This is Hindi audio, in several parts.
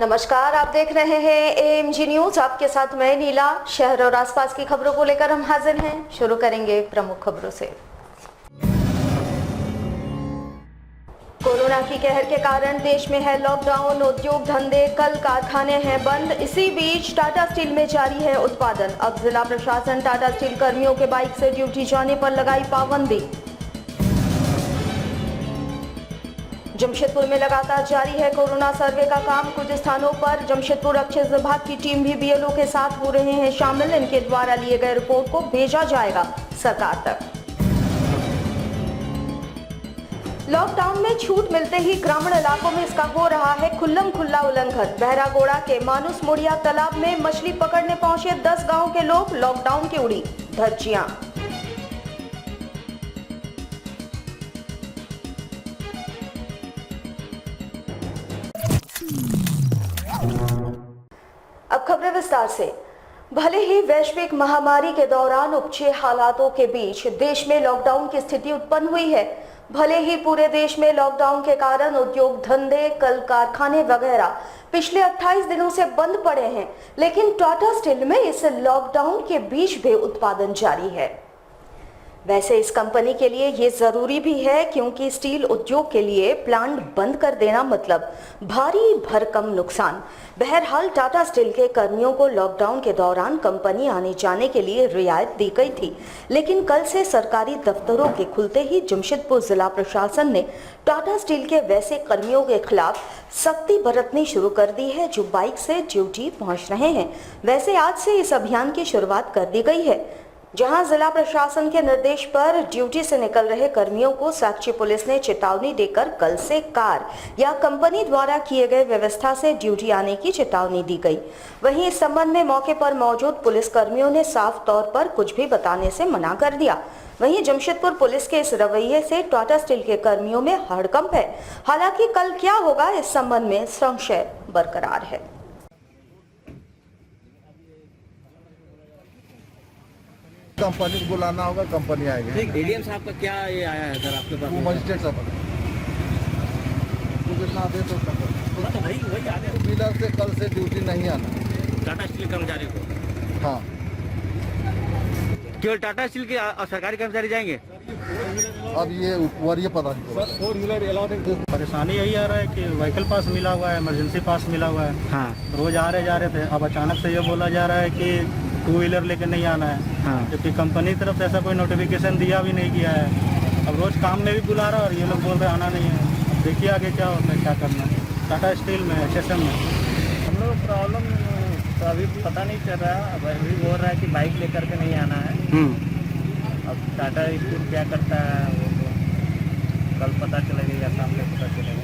नमस्कार, आप देख रहे हैं एएमजी न्यूज। आपके साथ मैं नीला। शहर और आसपास की खबरों को लेकर हम हाजिर हैं। शुरू करेंगे प्रमुख खबरों से। कोरोना की कहर के कारण देश में है लॉकडाउन। उद्योग धंधे, कल कारखाने हैं बंद। इसी बीच टाटा स्टील में जारी है उत्पादन। अब जिला प्रशासन टाटा स्टील कर्मियों के बाइक से ड्यूटी जाने पर लगाई पाबंदी। जमशेदपुर में लगातार जारी है कोरोना सर्वे का काम। कुछ स्थानों पर जमशेदपुर अक्षय विभाग की टीम भी बीएलओ के साथ हो रहे हैं शामिल। इनके द्वारा लिए गए रिपोर्ट को भेजा जाएगा सरकार तक। लॉकडाउन में छूट मिलते ही ग्रामीण इलाकों में इसका हो रहा है खुल्लम खुल्ला उल्लंघन। बहरागोड़ा के मानुस मोड़िया तालाब में मछली पकड़ने पहुंचे 10 गांव के लोग। लॉकडाउन की उड़ी धज्जियां। अब खबरें विस्तार से। भले ही वैश्विक महामारी के दौरान उपजे हालातों के बीच देश में लॉकडाउन की स्थिति उत्पन्न हुई है। भले ही पूरे देश में लॉकडाउन के कारण उद्योग धंधे, कल कारखाने वगैरह पिछले 28 दिनों से बंद पड़े हैं, लेकिन टाटा स्टील में इस लॉकडाउन के बीच भी उत्पादन जारी है। वैसे इस कंपनी के लिए ये जरूरी भी है, क्योंकि स्टील उद्योग के लिए प्लांट बंद कर देना मतलब भारी भरकम नुकसान। बहरहाल टाटा स्टील के कर्मियों को लॉकडाउन के दौरान कंपनी आने जाने के लिए रियायत दी गई थी, लेकिन कल से सरकारी दफ्तरों के खुलते ही जमशेदपुर जिला प्रशासन ने टाटा स्टील के वैसे कर्मियों के खिलाफ सख्ती बरतनी शुरू कर दी है जो बाइक से ड्यूटी पहुंच रहे हैं। वैसे आज से इस अभियान की शुरुआत कर दी गई है, जहां जिला प्रशासन के निर्देश पर ड्यूटी से निकल रहे कर्मियों को साक्षी पुलिस ने चेतावनी देकर कल से कार या कंपनी द्वारा किए गए व्यवस्था से ड्यूटी आने की चेतावनी दी गई। वहीं इस संबंध में मौके पर मौजूद पुलिस कर्मियों ने साफ तौर पर कुछ भी बताने से मना कर दिया। वहीं जमशेदपुर पुलिस के इस रवैये से टाटा स्टील के कर्मियों में हड़कंप है। हालांकि कल क्या होगा इस संबंध में संशय बरकरार है। कंपनी को बुलाना होगा, कंपनी आएगी। ठीक, एडीएम साहब का क्या ये आया है सर आपके पास? मजिस्ट्रेट साहब कितना दे तो वही आ गए। व्हीलर से कल से ड्यूटी नहीं आना टाटा स्टील कर्मचारी को। हाँ, केवल टाटा स्टील के सरकारी कर्मचारी जाएंगे? अब ये ऊपर पता नहीं। परेशानी यही आ रहा है कि व्हीकल पास मिला हुआ है, इमरजेंसी पास मिला हुआ है। हाँ। रोज आ रहे जा रहे थे, अब अचानक से ये बोला जा रहा है कि 2 व्हीलर लेकर नहीं आना है। हाँ। जबकि कंपनी की तरफ से ऐसा कोई नोटिफिकेशन दिया भी नहीं गया है। अब रोज काम में भी बुला रहा है और ये लोग बोल रहे आना नहीं है। अब देखिए आगे क्या होता है, क्या करना है। टाटा स्टील में, HSM में हम लोग प्रॉब्लम तो अभी पता नहीं चल रहा है। अब अभी बोल रहा है कि बाइक लेकर के नहीं आना है। अब टाटा स्टील क्या करता है वो तो कल पता चलेगा या सामने पता चलेगा।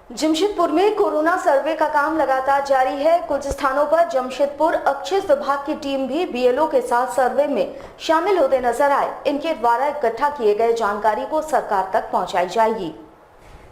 जमशेदपुर में कोरोना सर्वे का काम लगातार जारी है। कुछ स्थानों पर जमशेदपुर अक्षय विभाग की टीम भी बीएलओ के साथ सर्वे में शामिल होते नजर आए। इनके द्वारा इकट्ठा किए गए जानकारी को सरकार तक पहुंचाई जाएगी।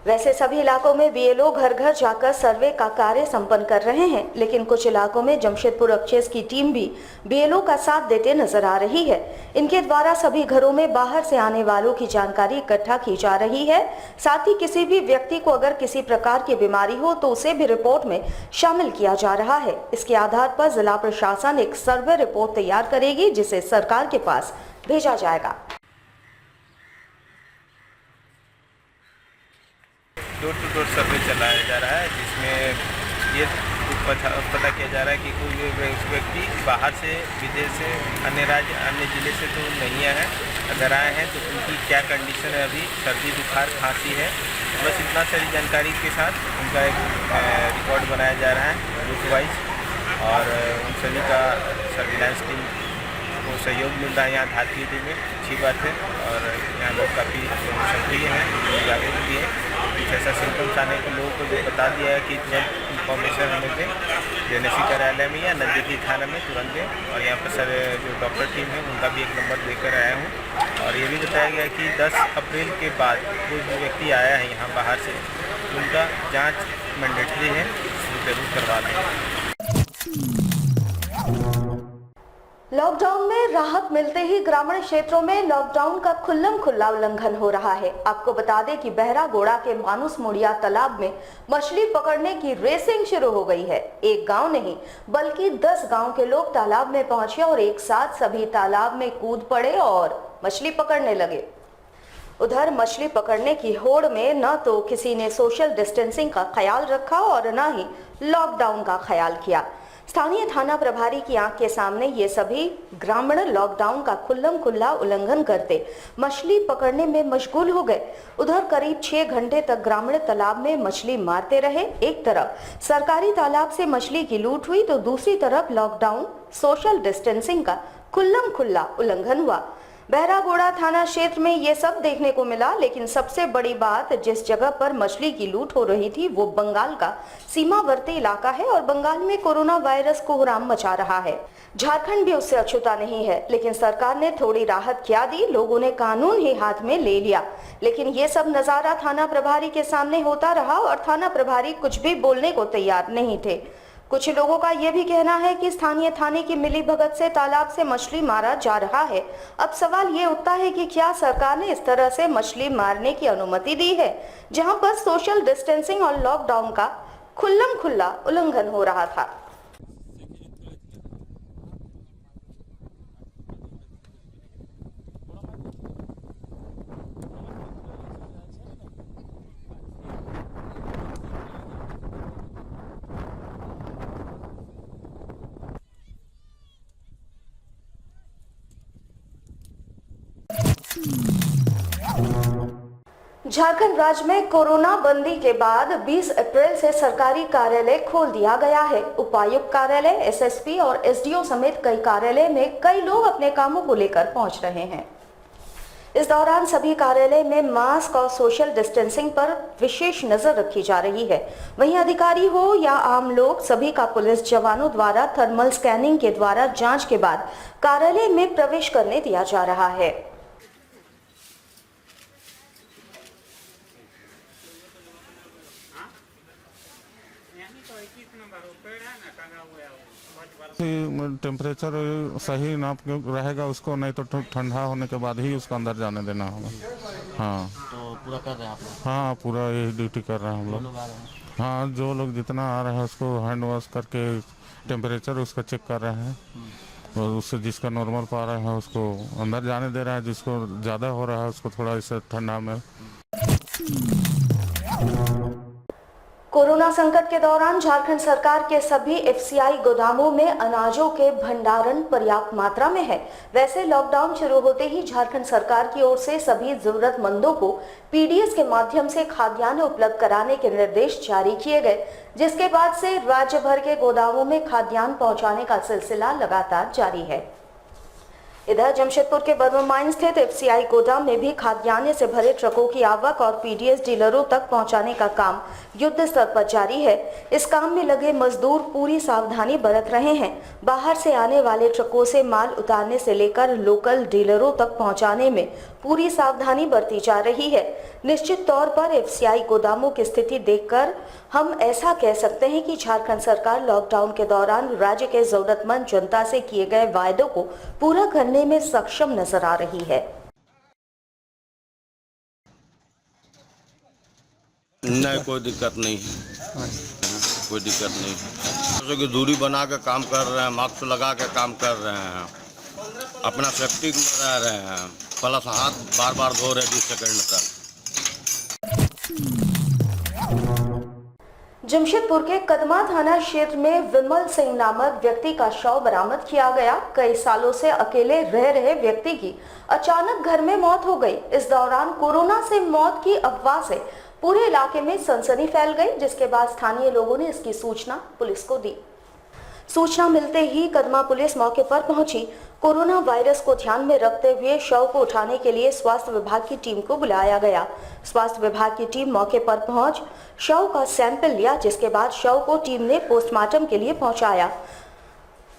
वैसे सभी इलाकों में बीएलओ घर घर जाकर सर्वे का कार्य संपन्न कर रहे हैं, लेकिन कुछ इलाकों में जमशेदपुर अक्षय की टीम भी बीएलओ का साथ देते नजर आ रही है। इनके द्वारा सभी घरों में बाहर से आने वालों की जानकारी इकट्ठा की जा रही है। साथ ही किसी भी व्यक्ति को अगर किसी प्रकार की बीमारी हो तो उसे भी रिपोर्ट में शामिल किया जा रहा है। इसके आधार पर जिला प्रशासन एक सर्वे रिपोर्ट तैयार करेगी, जिसे सरकार के पास भेजा जाएगा। डोर टू डोर सर्वे चलाया जा रहा है, जिसमें ये पता किया जा रहा है कि कोई व्यक्ति बाहर से, विदेश से, अन्य राज्य, अन्य ज़िले से तो नहीं आए हैं। अगर आए हैं तो उनकी क्या कंडीशन है, अभी सर्दी, बुखार, खांसी है। बस इतना सारी जानकारी के साथ उनका एक रिकॉर्ड बनाया जा रहा है रूट वाइज, और उन सभी का सर्विलांस टीम को सहयोग मिल रहा है यहाँ धारतीय में। अच्छी बात है, और यहाँ लोग काफ़ी सक्रिय हैं, जागरूक भी हैं। कुछ ऐसा सिम्टम्स आने के लोगों को जो बता दिया है कि तुरंत इन्फॉर्मेशन हमें दें, जेएनएससी कार्यालय में या नज़दीकी थाना में तुरंत दें। और यहाँ पर सर जो डॉक्टर टीम है उनका भी एक नंबर लेकर आया हूँ। और ये भी बताया गया कि 10 अप्रैल के बाद कोई जो व्यक्ति आया है यहाँ बाहर से, उनका जाँच मैंडेटरी है, वो जरूर करवा दें। लॉकडाउन में राहत मिलते ही ग्रामीण क्षेत्रों में लॉकडाउन का खुल्लम खुल्ला उल्लंघन हो रहा है। आपको बता दें कि बहरागोड़ा के मानुस मुड़िया तालाब में मछली पकड़ने की रेसिंग शुरू हो गई है। एक गांव नहीं बल्कि 10 गांव के लोग तालाब में पहुंचे और एक साथ सभी तालाब में कूद पड़े और मछली पकड़ने लगे। उधर मछली पकड़ने की होड़ में न तो किसी ने सोशल डिस्टेंसिंग का ख्याल रखा और न ही लॉकडाउन का ख्याल किया। स्थानीय थाना प्रभारी की आंख के सामने ये सभी ग्रामीण लॉकडाउन का खुल्लम खुल्ला उल्लंघन करते मछली पकड़ने में मशगूल हो गए। उधर करीब 6 घंटे तक ग्रामीण तालाब में मछली मारते रहे। एक तरफ सरकारी तालाब से मछली की लूट हुई तो दूसरी तरफ लॉकडाउन सोशल डिस्टेंसिंग का खुल्लम खुल्ला उल्लंघन हुआ। बहरागोड़ा थाना क्षेत्र में ये सब देखने को मिला, लेकिन सबसे बड़ी बात जिस जगह पर मछली की लूट हो रही थी वो बंगाल का सीमावर्ती इलाका है और बंगाल में कोरोना वायरस कोहराम मचा रहा है। झारखंड भी उससे अछूता नहीं है, लेकिन सरकार ने थोड़ी राहत क्या दी, लोगों ने कानून ही हाथ में ले लिया। लेकिन ये सब नजारा थाना प्रभारी के सामने होता रहा और थाना प्रभारी कुछ भी बोलने को तैयार नहीं थे। कुछ लोगों का यह भी कहना है कि स्थानीय थाने की मिलीभगत से तालाब से मछली मारा जा रहा है। अब सवाल ये उठता है कि क्या सरकार ने इस तरह से मछली मारने की अनुमति दी है, जहां पर सोशल डिस्टेंसिंग और लॉकडाउन का खुल्लम खुल्ला उल्लंघन हो रहा था। झारखंड राज्य में कोरोना बंदी के बाद 20 अप्रैल से सरकारी कार्यालय खोल दिया गया है। उपायुक्त कार्यालय, एसएसपी और एसडीओ समेत कई कार्यालय में कई लोग अपने कामों को लेकर पहुंच रहे हैं। इस दौरान सभी कार्यालय में मास्क और सोशल डिस्टेंसिंग पर विशेष नजर रखी जा रही है। वहीं अधिकारी हो या आम लोग, सभी का पुलिस जवानों द्वारा थर्मल स्कैनिंग के द्वारा जांच के बाद कार्यालय में प्रवेश करने दिया जा रहा है। टेम्परेचर सही नाप के रहेगा उसको, नहीं तो ठंडा होने के बाद ही उसको अंदर जाने देना होगा। हाँ तो पूरा कर रहे हैं आप लोग? हाँ पूरा यही ड्यूटी कर रहे हैं हम लोग। हाँ जो लोग जितना आ रहे हैं उसको हैंड वॉश करके टेम्परेचर उसका चेक कर रहे हैं और उससे जिसका नॉर्मल पा रहे हैं उसको अंदर जाने दे रहा है, जिसको ज़्यादा हो रहा है उसको थोड़ा इससे ठंडा में। कोरोना संकट के दौरान झारखंड सरकार के सभी एफसीआई गोदामों में अनाजों के भंडारण पर्याप्त मात्रा में है। वैसे लॉकडाउन शुरू होते ही झारखंड सरकार की ओर से सभी जरूरतमंदों को पीडीएस के माध्यम से खाद्यान्न उपलब्ध कराने के निर्देश जारी किए गए, जिसके बाद से राज्य भर के गोदामों में खाद्यान्न पहुंचाने का सिलसिला लगातार जारी है। इधर जमशेदपुर के बर्मा माइन स्थित एफसीआई गोदाम में भी खाद्यान्न से भरे ट्रकों की आवक और पीडीएस डीलरों तक पहुंचाने का काम युद्ध स्तर पर जारी है। इस काम में लगे मजदूर पूरी सावधानी बरत रहे हैं। बाहर से आने वाले ट्रकों से माल उतारने से लेकर लोकल डीलरों तक पहुंचाने में पूरी सावधानी बरती जा रही है। निश्चित तौर पर एफसीआई गोदामों की स्थिति देखकर हम ऐसा कह सकते हैं कि झारखंड सरकार लॉकडाउन के दौरान राज्य के जरूरतमंद जनता से किए गए वायदों को पूरा करने में सक्षम नजर आ रही है। नहीं, कोई दिक्कत नहीं है, कोई दिक्कत नहीं है। कि दूरी बना के काम कर रहे हैं, मास्क लगा के काम कर रहे हैं, अपना सेफ्टी में रह रहे हैं, प्लस हाथ बार बार धो रहे 20 सेकंड तक। जमशेदपुर के कदमा थाना क्षेत्र में विमल सिंह नामक व्यक्ति का शव बरामद किया गया। कई सालों से अकेले रह रहे व्यक्ति की अचानक घर में मौत हो गई। इस दौरान कोरोना से मौत की अफवाह से पूरे इलाके में सनसनी फैल गई, जिसके बाद स्थानीय लोगों ने इसकी सूचना पुलिस को दी। सूचना मिलते ही कदमा पुलिस मौके पर पहुंची। कोरोना वायरस को ध्यान में रखते हुए शव को उठाने के लिए स्वास्थ्य विभाग की टीम को बुलाया गया। स्वास्थ्य विभाग की टीम मौके पर पहुंच शव का सैंपल लिया, जिसके बाद शव को टीम ने पोस्टमार्टम के लिए पहुंचाया।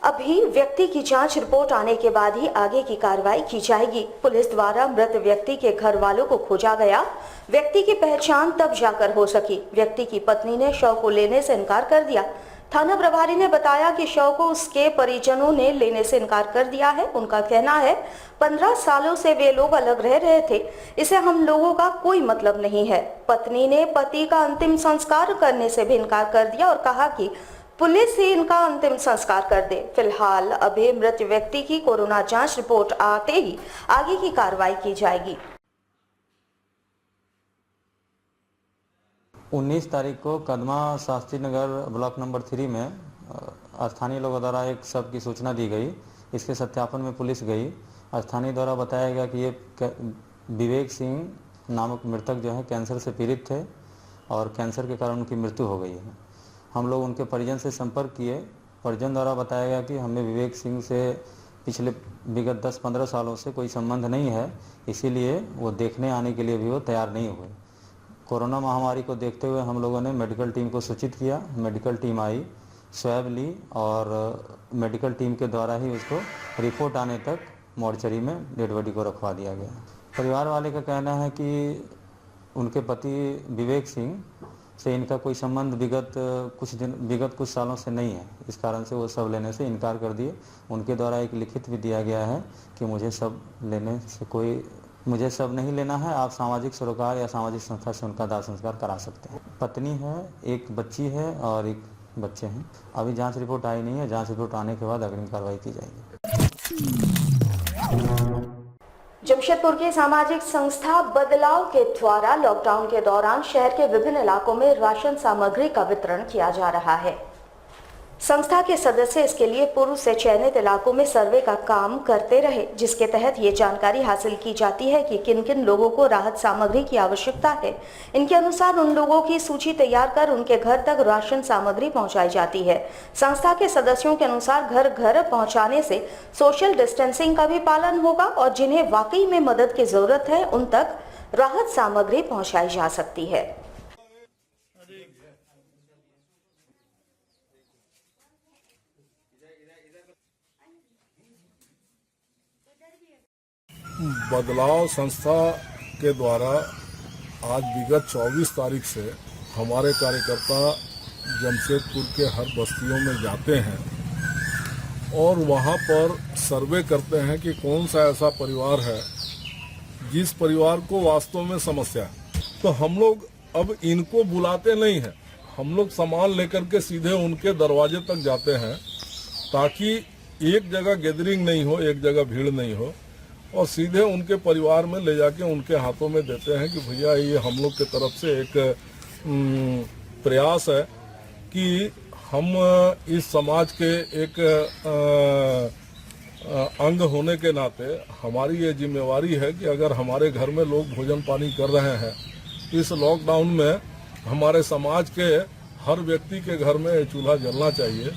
अभी व्यक्ति की जांच रिपोर्ट आने के बाद ही आगे की कार्रवाई की जाएगी। पुलिस द्वारा मृत व्यक्ति के घर वालों को खोजा गया। व्यक्ति की पहचान तब जाकर हो सकी। व्यक्ति की पत्नी ने शव को लेने से इनकार कर दिया। थाना प्रभारी ने बताया कि शव को उसके परिजनों ने लेने से इनकार कर दिया है। उनका कहना है 15 सालों से वे लोग अलग रह रहे थे, इसे हम लोगों का कोई मतलब नहीं है। पत्नी ने पति का अंतिम संस्कार करने से भी इनकार कर दिया और कहा कि पुलिस ही इनका अंतिम संस्कार कर दे। फिलहाल अभी मृत व्यक्ति की कोरोना जांच रिपोर्ट आते ही आगे की कार्रवाई की जाएगी। 19 तारीख को कदमा शास्त्री नगर ब्लॉक नंबर 3 में स्थानीय लोगों द्वारा एक शव की सूचना दी गई। इसके सत्यापन में पुलिस गई। स्थानीय द्वारा बताया गया कि ये विवेक सिंह नामक मृतक जो है कैंसर से पीड़ित थे और कैंसर के कारण उनकी मृत्यु हो गई है। हम लोग उनके परिजन से संपर्क किए। परिजन द्वारा बताया गया कि हमें विवेक सिंह से पिछले विगत 10-15 सालों से कोई संबंध नहीं है, इसीलिए वो देखने आने के लिए भी वो तैयार नहीं हुए। कोरोना महामारी को देखते हुए हम लोगों ने मेडिकल टीम को सूचित किया। मेडिकल टीम आई, स्वैब ली और मेडिकल टीम के द्वारा ही उसको रिपोर्ट आने तक मोर्चरी में डेड बॉडी को रखवा दिया गया। परिवार वाले का कहना है कि उनके पति विवेक सिंह से इनका कोई संबंध विगत कुछ सालों से नहीं है, इस कारण से वो शव लेने से इनकार कर दिए। उनके द्वारा एक लिखित भी दिया गया है कि मुझे शव नहीं लेना है, आप सामाजिक सरोकार या सामाजिक संस्था से उनका दाह संस्कार करा सकते हैं। पत्नी है, एक बच्ची है और एक बच्चे हैं। अभी जांच रिपोर्ट आई नहीं है, जांच रिपोर्ट आने के बाद अग्रिम कार्रवाई की जाएगी। जमशेदपुर की सामाजिक संस्था बदलाव के द्वारा लॉकडाउन के दौरान शहर के विभिन्न इलाकों में राशन सामग्री का वितरण किया जा रहा है। संस्था के सदस्य इसके लिए पूर्व से चयनित इलाकों में सर्वे का काम करते रहे, जिसके तहत ये जानकारी हासिल की जाती है कि किन किन लोगों को राहत सामग्री की आवश्यकता है। इनके अनुसार उन लोगों की सूची तैयार कर उनके घर तक राशन सामग्री पहुंचाई जाती है। संस्था के सदस्यों के अनुसार घर घर पहुंचाने से सोशल डिस्टेंसिंग का भी पालन होगा और जिन्हें वाकई में मदद की जरूरत है उन तक राहत सामग्री पहुंचाई जा सकती है। बदलाव संस्था के द्वारा आज विगत 24 तारीख से हमारे कार्यकर्ता जमशेदपुर के हर बस्तियों में जाते हैं और वहां पर सर्वे करते हैं कि कौन सा ऐसा परिवार है जिस परिवार को वास्तव में समस्या है। तो हम लोग अब इनको बुलाते नहीं हैं, हम लोग सामान लेकर के सीधे उनके दरवाजे तक जाते हैं ताकि एक जगह गैदरिंग नहीं हो, एक जगह भीड़ नहीं हो, और सीधे उनके परिवार में ले जाके उनके हाथों में देते हैं कि भैया ये हम लोग की तरफ से एक प्रयास है कि हम इस समाज के एक अंग होने के नाते हमारी ये जिम्मेवारी है कि अगर हमारे घर में लोग भोजन पानी कर रहे हैं, इस लॉकडाउन में हमारे समाज के हर व्यक्ति के घर में चूल्हा जलना चाहिए।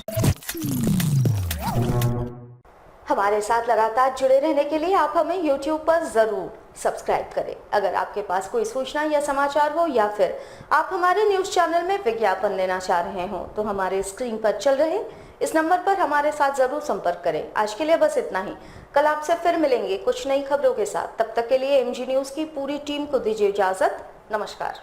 हमारे साथ लगातार जुड़े रहने के लिए आप हमें YouTube पर जरूर सब्सक्राइब करें। अगर आपके पास कोई सूचना या समाचार हो या फिर आप हमारे न्यूज चैनल में विज्ञापन लेना चाह रहे हो तो हमारे स्क्रीन पर चल रहे इस नंबर पर हमारे साथ जरूर संपर्क करें। आज के लिए बस इतना ही। कल आपसे फिर मिलेंगे कुछ नई खबरों के साथ। तब तक के लिए MG न्यूज की पूरी टीम को दीजिए इजाजत। नमस्कार।